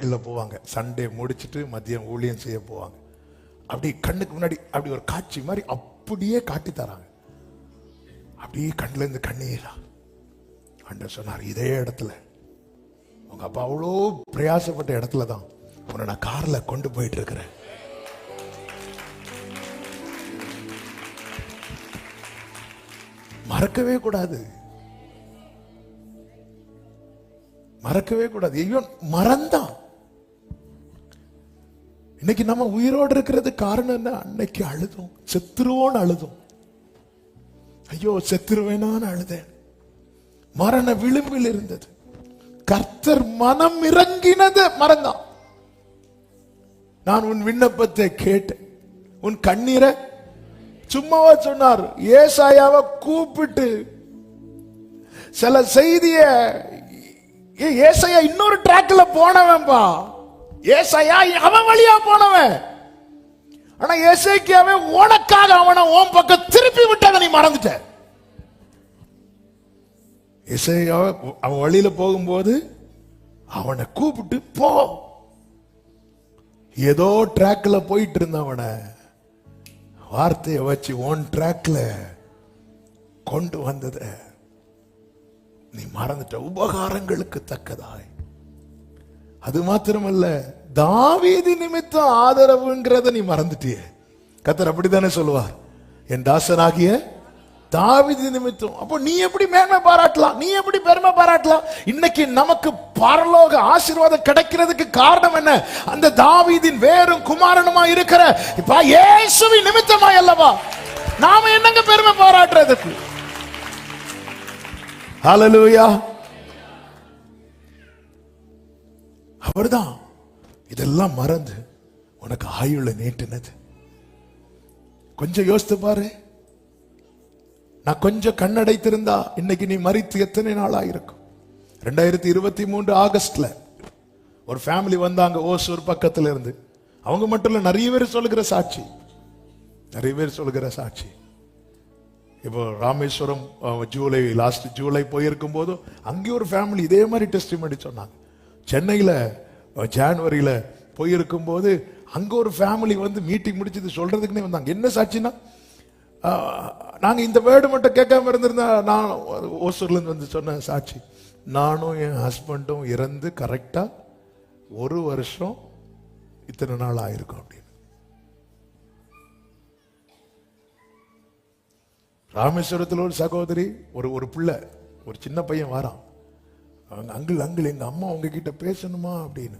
வீட்டுக்குள்ள போவாங்க. சண்டே முடிச்சுட்டு மதியம் ஊழியம் செய்ய போவாங்க. அப்படி கண்ணுக்கு முன்னாடி அப்படி ஒரு காட்சி மாதிரி அப்படியே காட்டி தராங்க. அப்படியே கண்ணுல இருந்து கண்ணீரா. ஆண்டவர் சொன்னார், இதே இடத்துல உங்க அப்பா அவ்வளோ பிரயாசப்பட்ட இடத்துல தான் உன்னை நான் கார்ல கொண்டு போயிட்டு இருக்கிறேன். மறக்கவே கூடாது, மறக்கவே கூடாது. ஐயோ மறந்தான். இன்னைக்கு நம்ம உயிரோடு இருக்கிறது காரணம் என்ன? அன்னைக்கு அழுதும், செத்துருவோன்னு அழுதும். ஐயோ செத்துருவேனான்னு அழுதேன். மரண விளிம்பில் இருந்தது. கர்த்தர் மனம் இறங்கினது மறந்தான். நான் உன் விண்ணப்பத்தை கேட்டேன், உன் கண்ணீரை சும்மாவா சொன்னார். ஏசாயாவை கூப்பிட்டு சில செய்திய, ஏசாயா இன்னொரு ட்ராக்ல போனவன்பா. ஏசாயா அவன் வழியா போனவன். ஆனா ஏசேக்கியாவே உனக்காக அவனை உன் பக்கம் திருப்பி விட்டதை நீ மறந்துட்ட. ஏசாயாவை அவன் வழியில போகும்போது அவனை கூப்பிட்டு போ. ஏதோ ட்ராக்ல போயிட்டு இருந்தவன வார்த்தையை வச்சு ஒன் ட்ராக்ல கொண்டு வந்தத நீ மறந்துட்ட. உபகாரங்களுக்கு தக்கதாய். அது மாத்திரமல்ல, தாவீது நிமித்தம் ஆதரவுங்கிறத நீ மறந்துட்டிய. கர்த்தர் அப்படித்தானே சொல்லுவார், என் தாசனாகிய தாவீது நிமித்தம். அப்போ நீ எப்படி மேன்மை பாராட்டலாம்? நீ எப்படி பெருமை பாராட்டலாம்? இன்னைக்கு நமக்கு பரலோக ஆசீர்வாதம் கிடைக்கிறதுக்கு காரணம் என்ன? அந்த தாவீதின் வேறும் குமாரனுமா இருக்கிற இப்ப இயேசுவின் நிமித்தமாய் அல்லவா? நாம என்னங்க பெருமை பாராட்டுறதுக்கு? ஹல்லேலூயா. அவர்தான் இதெல்லாம் மறந்து உனக்கு ஆயுள நீட்டினது. கொஞ்சம் யோசித்து பாரு. நான் கொஞ்சம் கண்ணடைத்திருந்தா இன்னைக்கு நீ மரித்து எத்தனை நாள் ஆயிருக்கும்? 2023 ஆகஸ்ட்ல ஒரு ஃபேமிலி வந்தாங்க ஓசூர் பக்கத்துல இருந்து. அவங்க மட்டும் இல்ல, நிறைய பேர் சொல்லுகிற சாட்சி, நிறைய பேர் சொல்லுகிற சாட்சி. இப்போ ராமேஸ்வரம் லாஸ்ட் ஜூலை போயிருக்கும் போது அங்கே ஒரு ஃபேமிலி இதே மாதிரி டெஸ்டிமனி சொன்னாங்க. சென்னையில ஜனவரியில போயிருக்கும் போது அங்க ஒரு ஃபேமிலி வந்து மீட்டிங் முடிச்சது சொல்றதுக்குன்னே வந்தாங்க. என்ன சாட்சினா, நாங்க இந்த வேர்டு மட்டும் கேட்காம இருந்திருந்தா, நான் ஓசூர்ல இருந்து வந்து சொன்ன சாட்சி, நானும் என் ஹஸ்பண்டும் இறந்து கரெக்டா 1 வருஷம் இத்தனை நாள் ஆயிருக்கும் அப்படின்னு. ராமேஸ்வரத்தில் ஒரு சகோதரி, ஒரு பிள்ளை, ஒரு சின்ன பையன் வாரான். அங்கிள் எங்க அம்மா உங்ககிட்ட பேசணுமா அப்படின்னு.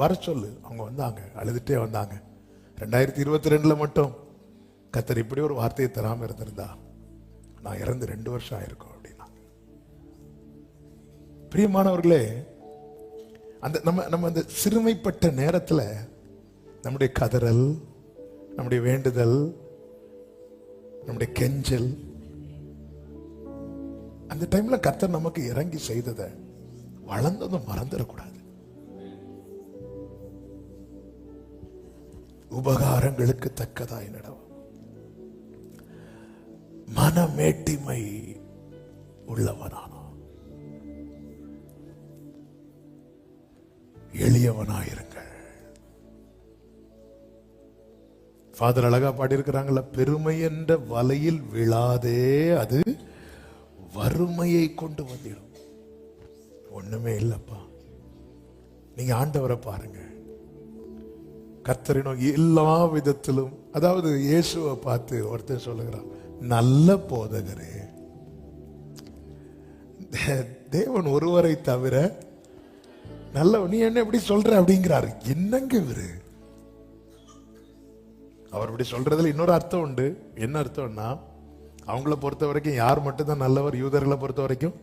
வர சொல்லு. அவங்க வந்தாங்க, அழுதுட்டே வந்தாங்க. 2022 மட்டும் கர்த்தர் இப்படி ஒரு வார்த்தையை தராம இருந்திருந்தா நான் இறந்து 2 வருஷம் ஆயிருக்கும் அப்படின்னா. பிரியமானவர்களே, அந்த நம்ம அந்த சிறுமைப்பட்ட நேரத்துல நம்முடைய கதறல், நம்முடைய வேண்டுதல், நம்முடைய கெஞ்சல், அந்த டைம்ல கர்த்தர் நமக்கு இறங்கி செய்ததை வளர்ந்ததும் மறந்துடக்கூடாது. உபகாரங்களுக்கு தக்கதாய் நடவும். மனமேட்டிமை உள்ளவனானோ, எளியவனாயிருங்கள். ஃபாதர் அழகா பாடியிருக்கிறாங்கள, பெருமை என்ற வலையில் விழாதே, அது வறுமையை கொண்டு வந்துடும். ஒண்ணுமே இல்லப்பா, நீங்க ஆண்டவரை பாருங்க. கர்த்தரின் எல்லா விதத்திலும், அதாவது இயேசுவை பார்த்து ஒருத்தர் சொல்லுகிறான், நல்ல போதகரே, தேவன் ஒருவரை தவிர நல்ல, நீ என்ன எப்படி சொல்ற அப்படிங்கிறாரு. என்னங்க இவரு? அவர் இப்படி சொல்றதுல இன்னொரு அர்த்தம் உண்டு. என்ன அர்த்தம்னா, அவங்கள பொறுத்த வரைக்கும் யார் மட்டும்தான் நல்லவர்? யூதர்களை பொறுத்த வரைக்கும்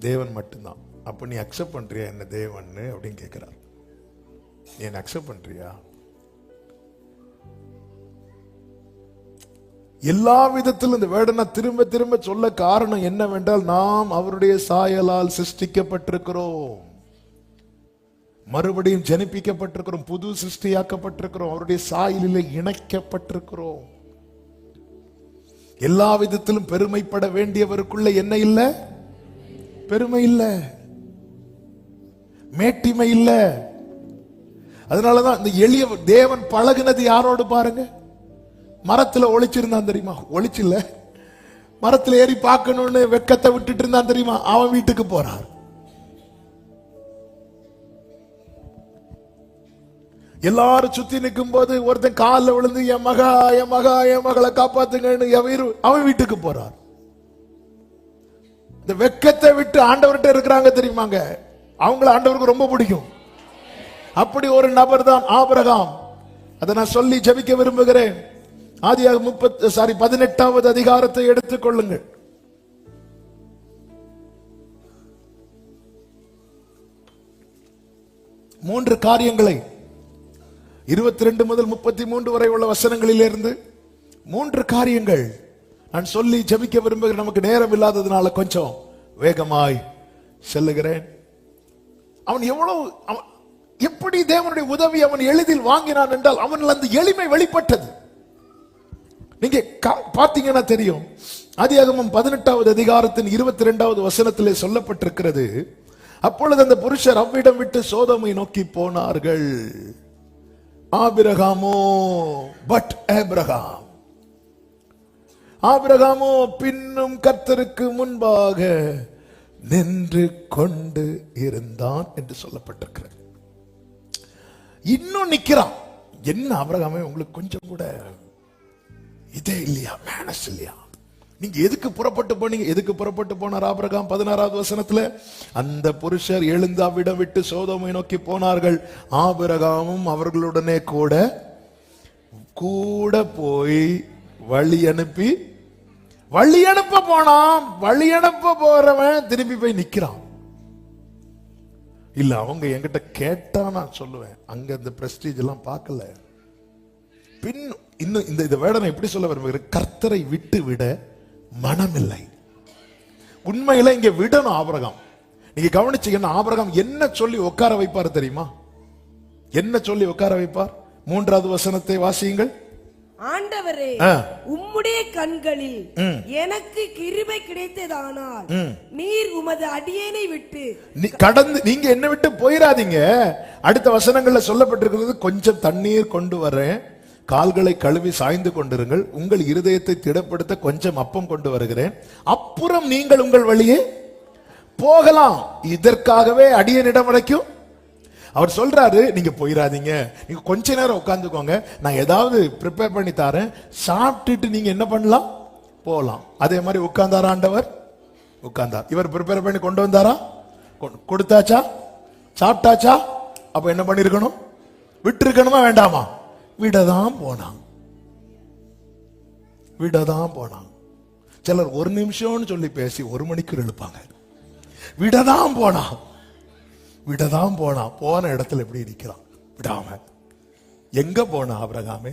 தேவன் மட்டும்தான். அப்ப நீ அக்செப்ட் பண்றியா என்ன தேவன் அப்படின்னு கேட்கிறார். நீ என்ன அக்செப்ட் பண்றியா? எல்லா விதத்திலும் இந்த வேர்டை திரும்ப திரும்ப சொல்ல காரணம் என்னவென்றால், நாம் அவருடைய சாயலால் சிருஷ்டிக்கப்பட்டிருக்கிறோம், மறுபடியும் ஜனிப்பிக்கப்பட்டிருக்கிறோம், புது சிருஷ்டியாக்கப்பட்டிருக்கிறோம், அவருடைய சாயலில் இணைக்கப்பட்டிருக்கிறோம். எல்லா விதத்திலும் பெருமைப்பட வேண்டியவருக்குள்ள என்ன இல்லை? பெருமை இல்லை. மேட்டிமை இல்ல. அதனாலதான் இந்த எளிய தேவன் பழகுனது யாரோடு பாருங்க, மரத்துல ஒளிச்சிருந்தான் தெரியுமா? ஒளிச்சில்ல, மரத்துல ஏறி பார்க்கணும்னு வெக்கத்தை விட்டுட்டு இருந்தான் தெரியுமா? அவன் வீட்டுக்கு போறார். எல்லாரும் சுத்தி நிற்கும் போது ஒருத்தன் காலில் விழுந்து என் மகா என் மகா என் மகளை காப்பாத்துங்கன்னு அவன் வீட்டுக்கு போறார். இந்த வெக்கத்தை விட்டு ஆண்டவர்கிட்ட இருக்கிறாங்க தெரியுமாங்க, அவங்கள ஆண்டவருக்கு ரொம்ப பிடிக்கும். அப்படி ஒரு நபர் தான் ஆபிரகாம். அதை நான் சொல்லி ஜெபிக்க விரும்புகிறேன். ஆதியாகமம் 18வது அதிகாரத்தை எடுத்துக் கொள்ளுங்கள். மூன்று காரியங்களை 22 முதல் 33 வரை உள்ள வசனங்களிலிருந்து 3 காரியங்கள் நான் சொல்லி ஜெபிக்க விரும்புகிறேன். நமக்கு நேரம் இல்லாததுனால கொஞ்சம் வேகமாய் செல்லுகிறேன். அவன் எப்படி தேவனுடைய உதவி அவன் எளிதில் வாங்கினான் என்றால் அவன் அந்த எளிமை வெளிப்பட்டது. நீங்க பாத்தீங்கன்னா தெரியும். ஆதியாகமம் 18வது அதிகாரத்தின் 22வது வசனத்திலே சொல்லப்பட்டிருக்கிறது, அப்பொழுது அந்த புருஷர் அவ்விடம் விட்டு சோதோமை நோக்கி போனார்கள். ஆபிரகாமோ ஆபிரகாமோ பின்னும் கர்த்தருக்கு முன்பாக நின்று கொண்டு இருந்தான் என்று சொல்லப்பட்டிருக்கிறது. இன்னும் நிக்கிறான். என்ன ஆபிரகாமே, உங்களுக்கு கொஞ்சம் கூட இதே இல்லையா, மேனஸ் இல்லையா? நீங்க எதுக்கு புறப்பட்டு போனீங்க? எதுக்கு புறப்பட்டு போனார் ஆபிரகாம்? 16வது வசனத்துல, அந்த புருஷர் எழுந்து அவ்விடம் விட்டு சோதோமை நோக்கி போனார்கள். ஆபிரகாமும் அவர்களுடனே கூட போய் வழி அனுப்ப போனான். வழி அனுப்ப போறவன் திரும்பி போய் நிக்கிறான். இல்ல, அவங்க என்கிட்ட கேட்டா நான் சொல்லுவேன். அங்க இந்த பிரஸ்டீஜ் எல்லாம் பார்க்கல. பின் இன்னும் இந்த வேடனை எப்படி சொல்ல விரும்புகிறேன், கர்த்தரை விட்டு விட மனமில்லை. உண்மையில இங்க விடணும் ஆபிரகாம். நீங்க கவனிச்சீங்கன்னா ஆபிரகாம் என்ன சொல்லி உட்கார வைப்பார் தெரியுமா? என்ன சொல்லி உட்கார வைப்பார்? 3வது வசனத்தை வாசியுங்கள். ஆண்டவரே, உம்முடைய கண்களில் எனக்கு கிருபை கிடைத்ததானால் நீர் உமது அடியேனை விட்டு கடந்து நீங்க என்ன விட்டு போயிடாதீங்க. அடுத்த வசனங்கள்ல சொல்லப்பட்டிருக்கிறது, கொஞ்சம் தண்ணீர் கொண்டு வரேன், கால்களை கழுவி சாய்ந்து கொண்டிருங்கள், உங்கள் இருதயத்தை திடப்படுத்த கொஞ்சம் அப்பம் கொண்டு வருகிறேன், அப்புறம் நீங்கள் உங்கள் வழியே போகலாம். இதற்காகவே அடியேனிடம் வரைக்கும் அவர் சொல்றாரு, நீங்க போயிடாதீங்க, நீங்க கொஞ்ச நேரம் உட்கார்ந்துக்கோங்க, நான் ஏதாவது ப்ரிப்பேர் பண்ணி தரேன், சாப்பிட்டுட்டு நீங்க என்ன பண்ணலாம், போகலாம். அதே மாதிரி உட்கார்ந்தாரா ஆண்டவர்? உட்கார்ந்தார். இவர் ப்ரிப்பேர் பண்ணி கொண்டு வந்தாரா? கொடுத்தாச்சா? சாப்பிட்டாச்சா? அப்ப என்ன பண்ணிருக்கணும்? விட்டு இருக்கணுமா வேண்டாமா? விடதான் போனான். சிலர் 1 நிமிஷம்னு சொல்லி பேசி 1 மணிக்கு எழுப்பாங்க. விடதான் போனான். போன இடத்துல எப்படி இருக்கிறான்? விடாம. எங்க போன ஆபிரகாமே?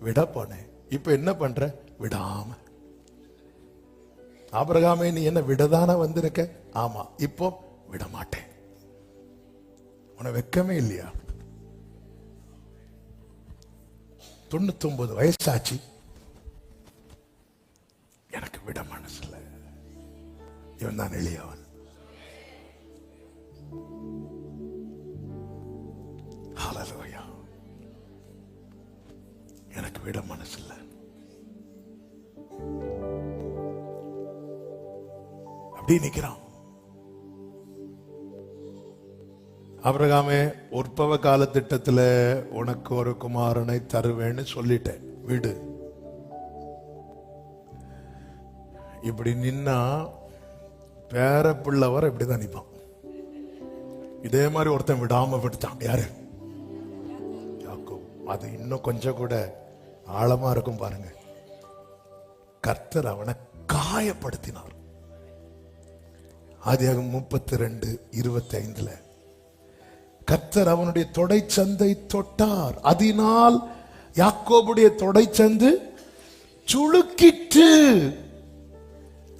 விட போனேன். இப்ப என்ன பண்ற? விடாம. ஆபிரகாமே, நீ என்ன விடதான வந்திருக்க? ஆமா. இப்போ விட மாட்டேன். உனக்கு வெக்கமே இல்லையா? 99 வயசாச்சு, எனக்கு விட மனசுல. இவன் தான் எளியவன். ஹல்லேலூயா. எனக்கு விட மனசுல. அப்படி நிக்கிறான். ஆபிரகாமே, உற்பவ கால திட்டத்துல உனக்கு ஒரு குமாரனை தருவேன்னு சொல்லிட்டேன், விடு. இப்படி நின்னா பேர பிள்ளவர் இப்படிதான் நிப்பான். இதே மாதிரி ஒருத்தன் விடாம விடுத்தான். யாரு? யாக்கோபு. அது இன்னும் கொஞ்சம் கூட ஆழமா இருக்கும் பாருங்க. கர்த்தர் அவனை காயப்படுத்தினார். ஆதியாகமம் 32:25 கர்த்தர் அவனுடைய தொடைச்சந்தை தொட்டார், அதனால் யாக்கோபுடைய தொடைச்சந்து சுளுக்கிற்று.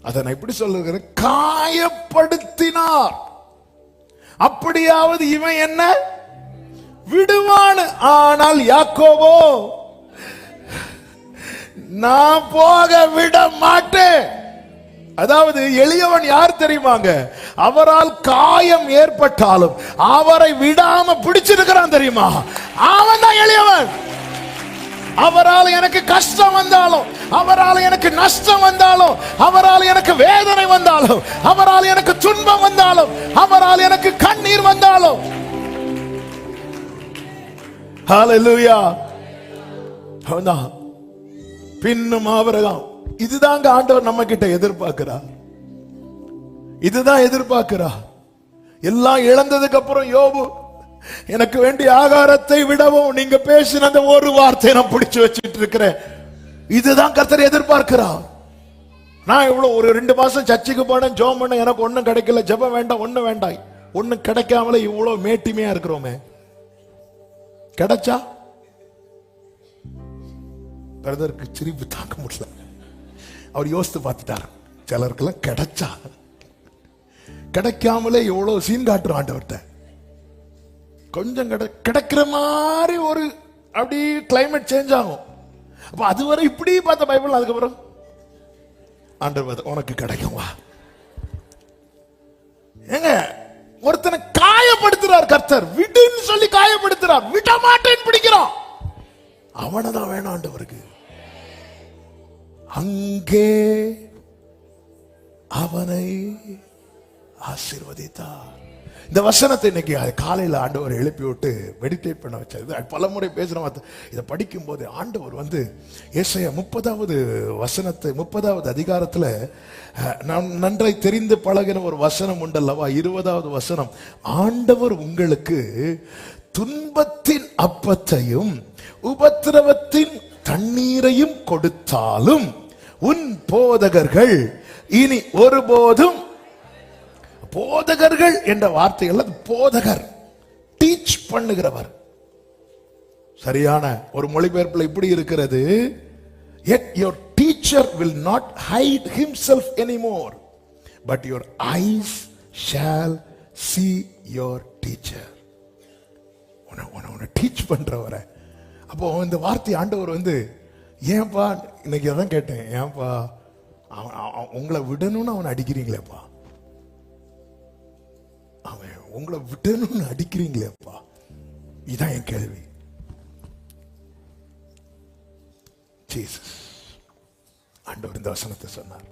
அதை நான் எப்படி சொல்லுகிறேன்? காயப்படுத்தினார். அப்படியாவது இவன் என்ன விடுவான். ஆனால் யாக்கோபோ, நான் போக விட மாட்டேன். அதாவது எளியவன் யார் தெரியுமாங்க? அவரால் காயம் ஏற்பட்டாலும் அவரை விடாம பிடிச்சிருக்கிறான் தெரியுமா? அவன் தான் எளியவன். அவரால் எனக்கு கஷ்டம் வந்தாலும், அவரால் எனக்கு நஷ்டம் வந்தாலும், அவரால் எனக்கு வேதனை வந்தாலும், அவரால் எனக்கு துன்பம் வந்தாலும், அவரால் எனக்கு கண்ணீர் வந்தாலும், ஹல்லேலூயா, அவன்தான் பின்னும் ஆபிரகாம். இதுதாங்க ஆண்டவர் நம்ம கிட்ட எதிர்பார்க்கிறார். இதுதான் எதிர்பார்க்கிறார். எல்லாம் இழந்ததுக்கு அப்புறம் யோபு, எனக்கு வேண்டிய ஆகாரத்தை விடவும் நீங்க பேசின அந்த ஒரு வார்த்தையை நான் பிடிச்சு வச்சிட்டு இருக்கிறேன். இதுதான் கர்த்தர் எதிர்பார்க்கிறார். நான் இவ்வளவு ஒரு 2 மாசம் சர்ச்சுக்கு போனேன், ஜெபம் பண்ண, எனக்கு ஒண்ணும் கிடைக்கல, ஜெபம் வேண்டாம், ஒண்ணும் வேண்டாம், ஒண்ணும் கிடைக்காமல இவ்வளவு மேட்டிமையா இருக்கிறோமே. கிடைச்சா பிரதருக்கு சிரிப்பு தாங்க முடியல. அவர் யோசித்து பார்த்துட்டார், சிலருக்கெல்லாம் கிடைச்சா, கிடைக்காமலே எவ்வளவு சீன் காட்டுறோம் ஆண்டவர்கிட்ட. கொஞ்சம் கிடைக்கிற மாதிரி ஒரு அப்படி கிளைமேட் சேஞ்ச் ஆகும். அப்ப அதுவரை இப்படி பார்த்த பைபிள், அதுக்கப்புறம் ஆண்டவர் உனக்கு கிடைக்கும் வா. ஏங்க, ஒருத்தனை காயப்படுத்துறார் கர்த்தர், விடுன்னு சொல்லி காயப்படுத்துறார், விட மாட்டேன்னு பிடிக்கிறான். அவனதான் வேணும் ஆண்டவருக்கு. அங்கே அவனை ஆசீர்வதித்தார். இந்த வசனத்தை இன்னைக்கு காலையில் ஆண்டவர் எழுப்பி விட்டு மெடிடேட் பண்ண வச்சார். பல முறை பேசுற இதை படிக்கும் போது ஆண்டவர் வந்து ஏசாயா 30வது வசனத்தை, 30வது அதிகாரத்துல நாம் நன்றாய் தெரிந்து பழகின ஒரு வசனம் உண்டல்லவா, 20வது வசனம், ஆண்டவர் உங்களுக்கு துன்பத்தின் அப்பத்தையும் உபத்திரவத்தின் தண்ணீரையும் கொடுத்தாலும் உன் போதகர்கள் இனி ஒருபோதும், போதகர்கள் என்ற வார்த்தைகள், போதகர் டீச் பண்ணுகிறவர். சரியான ஒரு மொழிபெயர்ப்புல இப்படி இருக்கிறது, yet your teacher will not hide himself anymore, but your eyes shall see your teacher. உன்னை டீச் பண்றவரை. அப்போ இந்த வார்த்தை ஆண்டவர் வந்து, ஏன்பா இன்னைக்கு அதான் கேட்டேன், ஏன்பா உங்களை விடணும்னு அவனை அடிக்கிறீங்களேப்பா, அவன் உங்களை விடணும்னு அடிக்கிறீங்களேப்பா, இதான் என் கேள்வி. ஜீசஸ் ஆண்டவர் இந்த வசனத்தை சொன்னார்,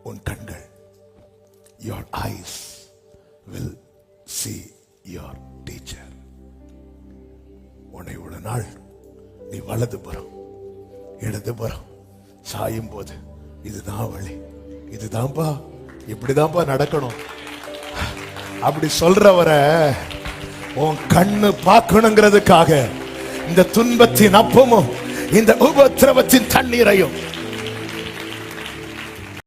உன் கண்கள், your eyes will see your teacher. உன்னை இவ்வளவு நாள் நீ வலதுபுறம் இடதுபுறம் சாயும் போது, இதுதான் வழி, இதுதான்ப்பா, இப்படிதான்ப்பா நடக்கணும் அப்படி சொல்றவரை உன் கண்ணு பார்க்கணுங்கிறதுக்காக இந்த துன்பத்தின் அப்பமும் இந்த உபத்திரவத்தின் தண்ணீரையும்